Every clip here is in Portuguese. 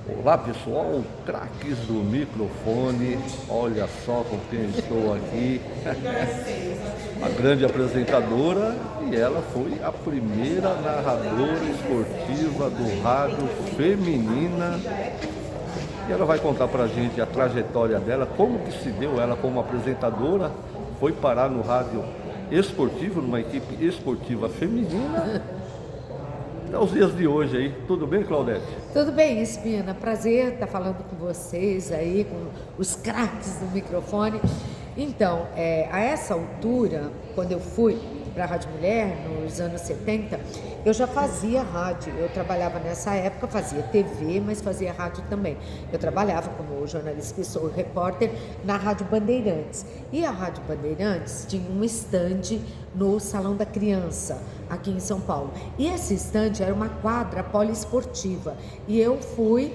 Olá pessoal, craques do microfone, olha só com quem estou aqui, a grande apresentadora, e ela foi a primeira narradora esportiva do rádio feminina, e ela vai contar pra gente a trajetória dela, como que se deu ela como apresentadora, foi parar no rádio esportivo, numa equipe esportiva feminina. Até os dias de hoje aí, tudo bem, Claudete? Tudo bem, Espina, prazer estar falando com vocês aí, com os craques do microfone. Então, a essa altura, quando eu fui para a Rádio Mulher, nos anos 70, eu já fazia rádio. Eu trabalhava nessa época, fazia TV, mas fazia rádio também. Eu trabalhava como jornalista que sou, repórter, na Rádio Bandeirantes. E a Rádio Bandeirantes tinha um estande no Salão da Criança, aqui em São Paulo. E esse estande era uma quadra poliesportiva. E eu fui...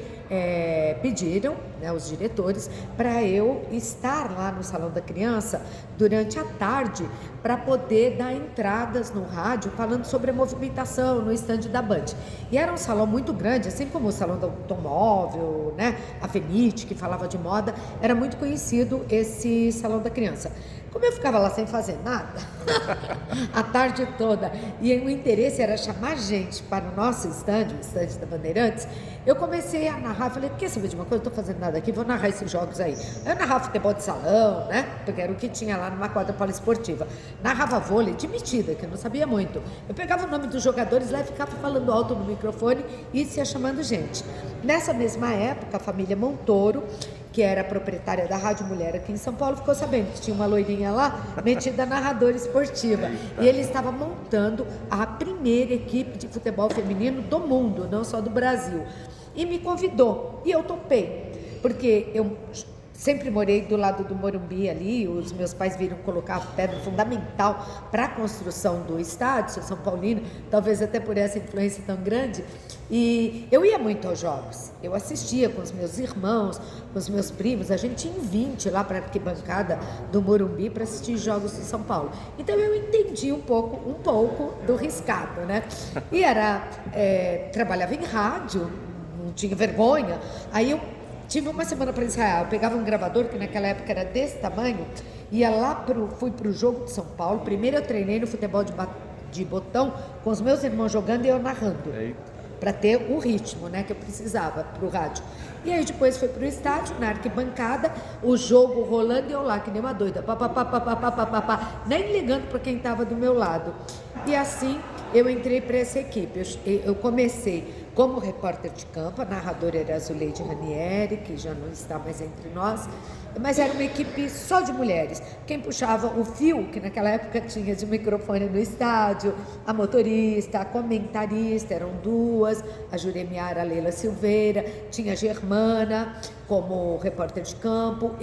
pediram, né, os diretores, para eu estar lá no Salão da Criança durante a tarde para poder dar entradas no rádio falando sobre a movimentação no estande da Band. E era um salão muito grande, assim como o Salão do Automóvel, né, a Fenite, que falava de moda, era muito conhecido esse Salão da Criança. Como eu ficava lá sem fazer nada, a tarde toda, e o interesse era chamar gente para o nosso estande, o estande da Bandeirantes, eu comecei a narrar, falei, quer saber de uma coisa, eu não estou fazendo nada aqui, vou narrar esses jogos aí. Eu narrava futebol de salão, né, porque era o que tinha lá numa quadra poliesportiva. Narrava vôlei de metida, que eu não sabia muito. Eu pegava o nome dos jogadores lá e ficava falando alto no microfone e ia chamando gente. Nessa mesma época, a família Montoro, que era a proprietária da Rádio Mulher aqui em São Paulo, ficou sabendo que tinha uma loirinha lá, metida narradora esportiva. E ele estava montando a primeira equipe de futebol feminino do mundo, não só do Brasil. E me convidou, e eu topei, porque eu sempre morei do lado do Morumbi ali, os meus pais viram colocar a pedra fundamental para a construção do estádio, sou São Paulino, talvez até por essa influência tão grande, e eu ia muito aos jogos, eu assistia com os meus irmãos, com os meus primos, a gente ia em 20 lá para a arquibancada do Morumbi para assistir jogos de São Paulo. Então eu entendi um pouco do riscado, né? E trabalhava em rádio, não tinha vergonha, aí eu tive uma semana para ensaiar, eu pegava um gravador, que naquela época era desse tamanho, ia lá, fui para o jogo de São Paulo. Primeiro eu treinei no futebol de botão, com os meus irmãos jogando e eu narrando, para ter o ritmo, né, que eu precisava para o rádio. E aí depois fui para o estádio, na arquibancada, o jogo rolando e eu lá, que nem uma doida, nem ligando para quem estava do meu lado. E assim eu entrei para essa equipe. Eu comecei como repórter de campo, a narradora era a Zuleide Ranieri, que já não está mais entre nós, mas era uma equipe só de mulheres. Quem puxava o fio, que naquela época tinha de microfone no estádio, a motorista, a comentarista, eram duas, a Juremiara, a Leila Silveira, tinha a Germana como repórter de campo,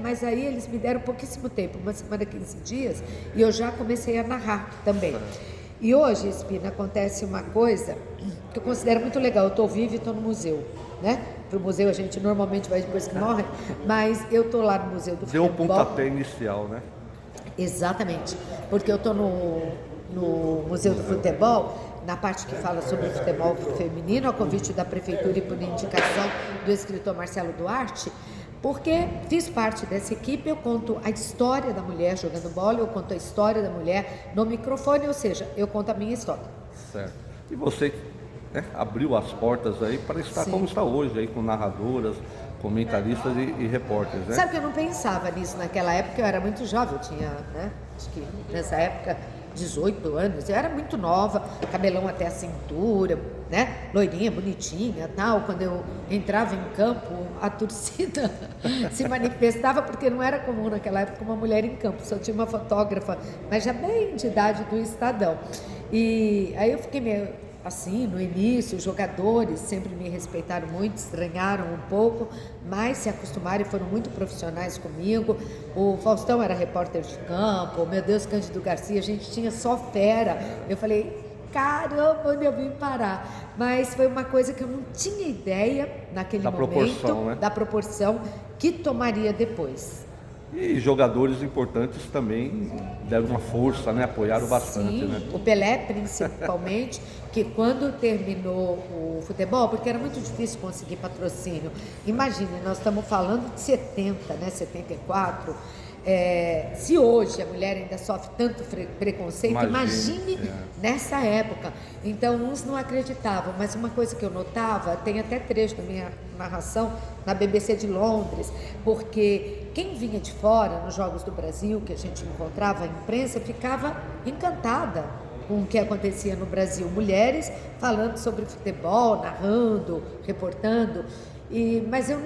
mas aí eles me deram pouquíssimo tempo, uma semana, 15 dias, e eu já comecei a narrar também. E hoje, Espina, acontece uma coisa que eu considero muito legal. Eu estou viva e estou no museu, né? Para o museu a gente normalmente vai depois que morre, mas eu estou lá no Museu do Futebol. Deu o pontapé inicial, né? Exatamente, porque eu estou no Museu do Futebol, na parte que fala sobre o futebol feminino, a convite da Prefeitura e por indicação do escritor Marcelo Duarte, porque fiz parte dessa equipe. Eu conto a história da mulher jogando bola, eu conto a história da mulher no microfone, ou seja, eu conto a minha história. Certo. E você, né, abriu as portas aí para estar como está hoje, aí com narradoras, comentaristas e repórteres, né? Sabe que eu não pensava nisso naquela época, eu era muito jovem, eu tinha, né, acho que nessa época 18 anos, eu era muito nova, cabelão até a cintura, né, loirinha, bonitinha, tal. Quando eu entrava em campo, a torcida se manifestava, porque não era comum naquela época uma mulher em campo, só tinha uma fotógrafa, mas já bem de idade do Estadão. E aí eu fiquei meio assim, no início, os jogadores sempre me respeitaram muito, estranharam um pouco, mas se acostumaram e foram muito profissionais comigo. O Faustão era repórter de campo, meu Deus, Cândido Garcia, a gente tinha só fera. Eu falei, caramba, onde eu vim parar? Mas foi uma coisa que eu não tinha ideia naquele momento, proporção, né? da proporção que tomaria depois. E jogadores importantes também deram uma força, né? Apoiaram bastante, Sim, né? o Pelé principalmente, que quando terminou o futebol, porque era muito difícil conseguir patrocínio. Imagine, nós estamos falando de 70, né? 74. Se hoje a mulher ainda sofre tanto preconceito, imagine nessa época. Então, uns não acreditavam, mas uma coisa que eu notava, tem até trecho da minha narração na BBC de Londres, porque quem vinha de fora, nos Jogos do Brasil, que a gente encontrava, a imprensa ficava encantada com o que acontecia no Brasil. Mulheres falando sobre futebol, narrando, reportando. Mas eu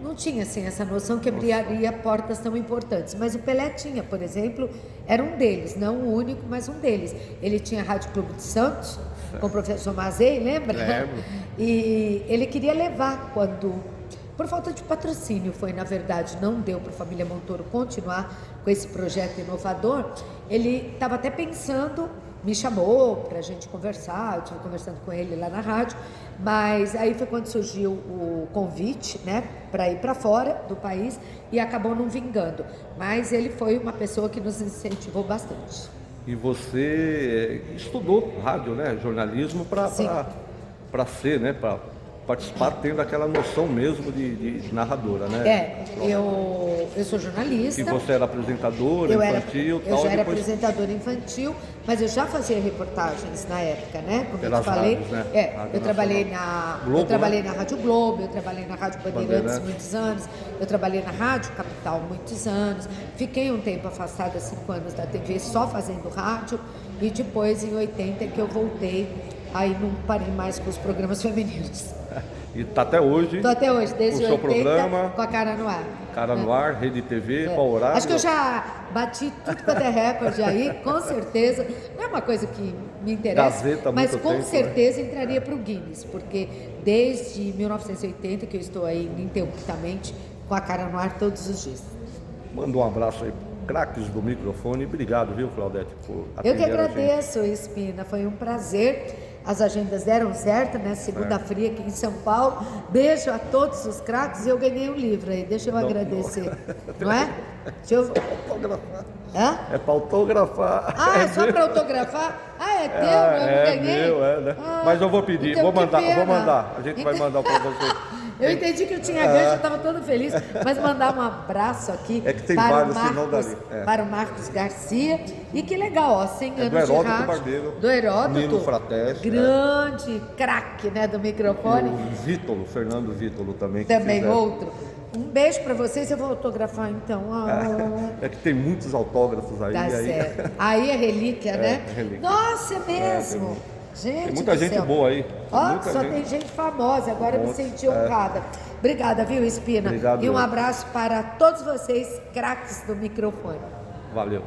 não tinha assim, essa noção que abriria portas tão importantes. Mas o Pelé tinha, por exemplo, era um deles, não o único, mas um deles. Ele tinha a Rádio Clube de Santos, com o professor Mazei, lembra? Lembro. E ele queria levar por falta de patrocínio, na verdade, não deu para a família Montoro continuar com esse projeto inovador. Ele estava até pensando, me chamou para a gente conversar, eu estive conversando com ele lá na rádio, mas aí foi quando surgiu o convite, né, para ir para fora do país e acabou não vingando. Mas ele foi uma pessoa que nos incentivou bastante. E você estudou rádio, né? Jornalismo para ser, né? Para participar tendo aquela noção mesmo de narradora, né? Eu sou jornalista. E você era apresentadora infantil, eu já era apresentadora infantil, mas eu já fazia reportagens na época, né? Como eu te falei. Rádios, né? Eu trabalhei na Globo, eu trabalhei na Rádio Globo, eu trabalhei na Rádio Bandeirantes muitos anos, eu trabalhei na Rádio Capital muitos anos, fiquei um tempo afastada, 5 anos da TV, só fazendo rádio, e depois em 80 que eu voltei, aí não parei mais com os programas femininos. E tá até hoje. Tô até hoje, desde o seu 80, programa, com a Cara no Ar. Cara no Ar, Rede TV, qual horário? Acho que eu já bati tudo quanto é recorde aí, com certeza. Não é uma coisa que me interessa, Gazeta, mas muito com tempo, certeza entraria para o Guinness, porque desde 1980 que eu estou aí ininterruptamente com a Cara no Ar todos os dias. Manda um abraço aí, craques do microfone. Obrigado, viu, Claudete, por atender. Eu que agradeço, Espina, foi um prazer. As agendas deram certo, né? Segunda fria aqui em São Paulo. Beijo a todos os craques e eu ganhei um livro aí. Deixa eu agradecer. Não é? Deixa eu... Autografar. Hã? É para autografar. É só para autografar? É teu, eu não ganhei? Meu, né? Mas eu vou pedir, então, vou mandar. A gente vai mandar para você. Eu entendi que eu tinha ganho, eu estava todo feliz, mas mandar um abraço aqui que tem para, vários, para o Marcos Garcia. E que legal, ó, 100 anos do Heródoto de rádio. Barbeiro, Do Heródoto. Nino Frateste. Grande craque, né, do microfone. E o Fernando Vítolo também. Também outro. Um beijo para vocês, eu vou autografar então. É que tem muitos autógrafos aí. Tá certo. Aí é relíquia, né? Relíquia. Nossa, é mesmo. Gente, tem muita gente boa aí. Tem gente famosa, agora eu me senti honrada. Obrigada, viu, Espina? Obrigado. E um abraço para todos vocês, craques do microfone. Valeu.